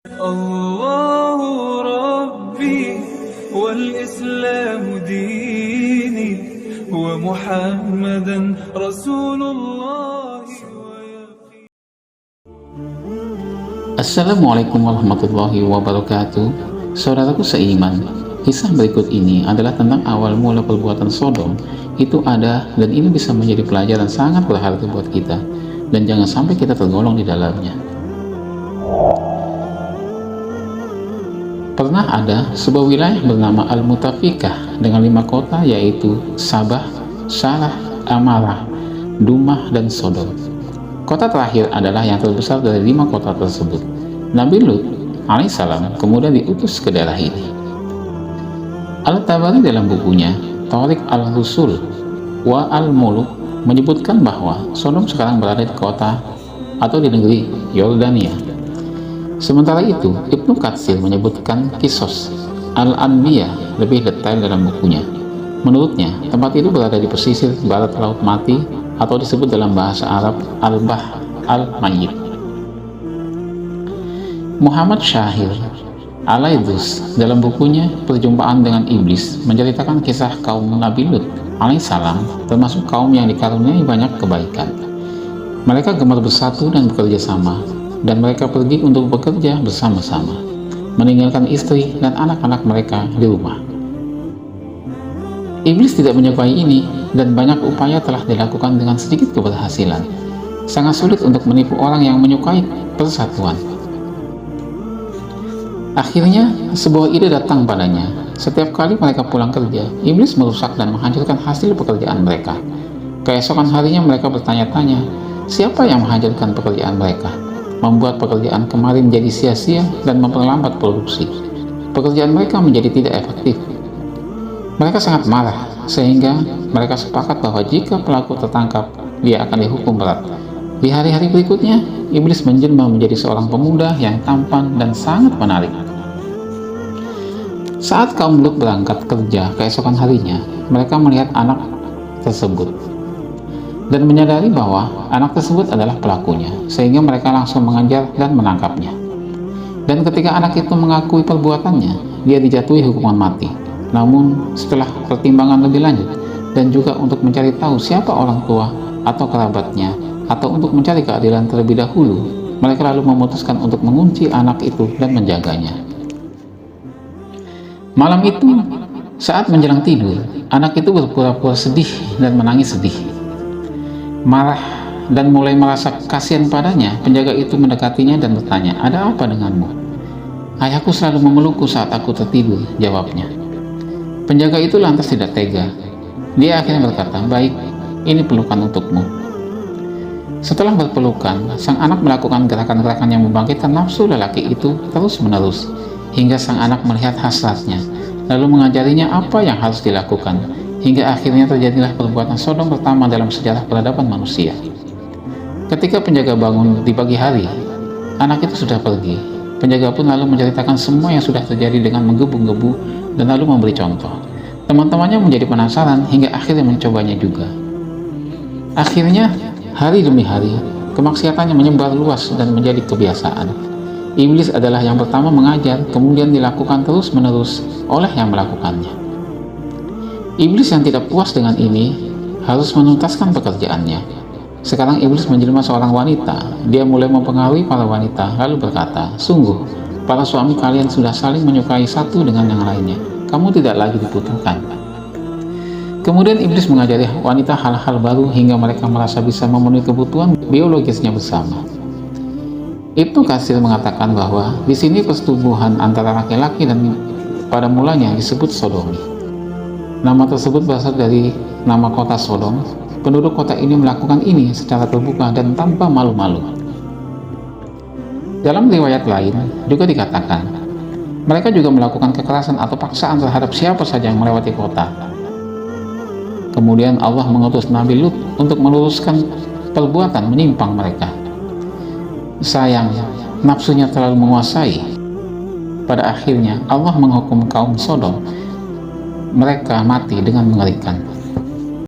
الله ربي والإسلام ديني ومحمدا رسول الله. Assalamualaikum warahmatullahi wabarakatuh. Saudaraku seiman, kisah berikut ini adalah tentang awal mula perbuatan Sodom. Itu ada, dan ini bisa menjadi pelajaran sangat berharga buat kita, dan jangan sampai kita tergolong di dalamnya. Pernah ada sebuah wilayah bernama Al-Mutafikah dengan 5 kota, yaitu Sabah, Salah, Amarah, Dumah, dan Sodom. Kota terakhir adalah yang terbesar dari 5 kota tersebut. Nabi Lut alaihissalam kemudian diutus ke daerah ini. Al-Tabari dalam bukunya Thariq al-Rusul wa al-Muluk menyebutkan bahwa Sodom sekarang berada di kota atau di negeri Yordania. Sementara itu, Ibnu Katsir menyebutkan Qisas al-Anbiya lebih detail dalam bukunya. Menurutnya, tempat itu berada di pesisir barat Laut Mati atau disebut dalam bahasa Arab Al-Bah Al-Mayyit. Muhammad Syahir Al-Aidrus dalam bukunya Perjumpaan dengan Iblis menceritakan kisah kaum Nabi Lut alaihissalam, termasuk kaum yang dikaruniai banyak kebaikan. Mereka gemar bersatu dan bekerja sama, dan mereka pergi untuk bekerja bersama-sama, meninggalkan istri dan anak-anak mereka di rumah. Iblis tidak menyukai ini, dan banyak upaya telah dilakukan dengan sedikit keberhasilan. Sangat sulit untuk menipu orang yang menyukai persatuan. Akhirnya, sebuah ide datang padanya. Setiap kali mereka pulang kerja, iblis merusak dan menghancurkan hasil pekerjaan mereka. Keesokan harinya mereka bertanya-tanya, siapa yang menghancurkan pekerjaan mereka, membuat pekerjaan kemarin jadi sia-sia dan memperlambat produksi. Pekerjaan mereka menjadi tidak efektif. Mereka sangat marah, sehingga mereka sepakat bahwa jika pelaku tertangkap, dia akan dihukum berat. Di hari-hari berikutnya, iblis menjelma menjadi seorang pemuda yang tampan dan sangat menarik. Saat kaum Lut berangkat kerja keesokan harinya, mereka melihat anak tersebut dan menyadari bahwa anak tersebut adalah pelakunya, sehingga mereka langsung mengejar dan menangkapnya. Dan ketika anak itu mengakui perbuatannya, dia dijatuhi hukuman mati. Namun, setelah pertimbangan lebih lanjut, dan juga untuk mencari tahu siapa orang tua atau kerabatnya, atau untuk mencari keadilan terlebih dahulu, mereka lalu memutuskan untuk mengunci anak itu dan menjaganya. Malam itu, saat menjelang tidur, anak itu berpura-pura sedih dan menangis sedih. Marah dan mulai merasa kasihan padanya, penjaga itu mendekatinya dan bertanya, "Ada apa denganmu?" "Ayahku selalu memelukku saat aku tertidur," jawabnya. Penjaga itu lantas tidak tega. Dia akhirnya berkata, "Baik, ini pelukan untukmu." Setelah berpelukan, sang anak melakukan gerakan-gerakan yang membangkitkan nafsu lelaki itu terus-menerus, hingga sang anak melihat hasratnya, lalu mengajarinya apa yang harus dilakukan, hingga akhirnya terjadilah perbuatan Sodom pertama dalam sejarah peradaban manusia. Ketika penjaga bangun di pagi hari, anak itu sudah pergi. Penjaga pun lalu menceritakan semua yang sudah terjadi dengan menggebu-gebu dan lalu memberi contoh. Teman-temannya menjadi penasaran hingga akhirnya mencobanya juga. Akhirnya, hari demi hari, kemaksiatannya menyebar luas dan menjadi kebiasaan. Iblis adalah yang pertama mengajar, kemudian dilakukan terus-menerus oleh yang melakukannya. Iblis yang tidak puas dengan ini harus menuntaskan pekerjaannya. Sekarang iblis menjelma seorang wanita. Dia mulai mempengaruhi para wanita, lalu berkata, "Sungguh, para suami kalian sudah saling menyukai satu dengan yang lainnya. Kamu tidak lagi dibutuhkan." Kemudian iblis mengajari wanita hal-hal baru hingga mereka merasa bisa memenuhi kebutuhan biologisnya bersama. Ibnu Katsir mengatakan bahwa di sini persetubuhan antara laki-laki dan pada mulanya disebut sodomi. Nama tersebut berasal dari nama kota Sodom. Penduduk kota ini melakukan ini secara terbuka dan tanpa malu-malu. Dalam riwayat lain juga dikatakan, mereka juga melakukan kekerasan atau paksaan terhadap siapa saja yang melewati kota. Kemudian Allah mengutus Nabi Lut untuk meluruskan perbuatan menyimpang mereka. Sayang, nafsunya terlalu menguasai. Pada akhirnya Allah menghukum kaum Sodom. Mereka mati dengan mengerikan.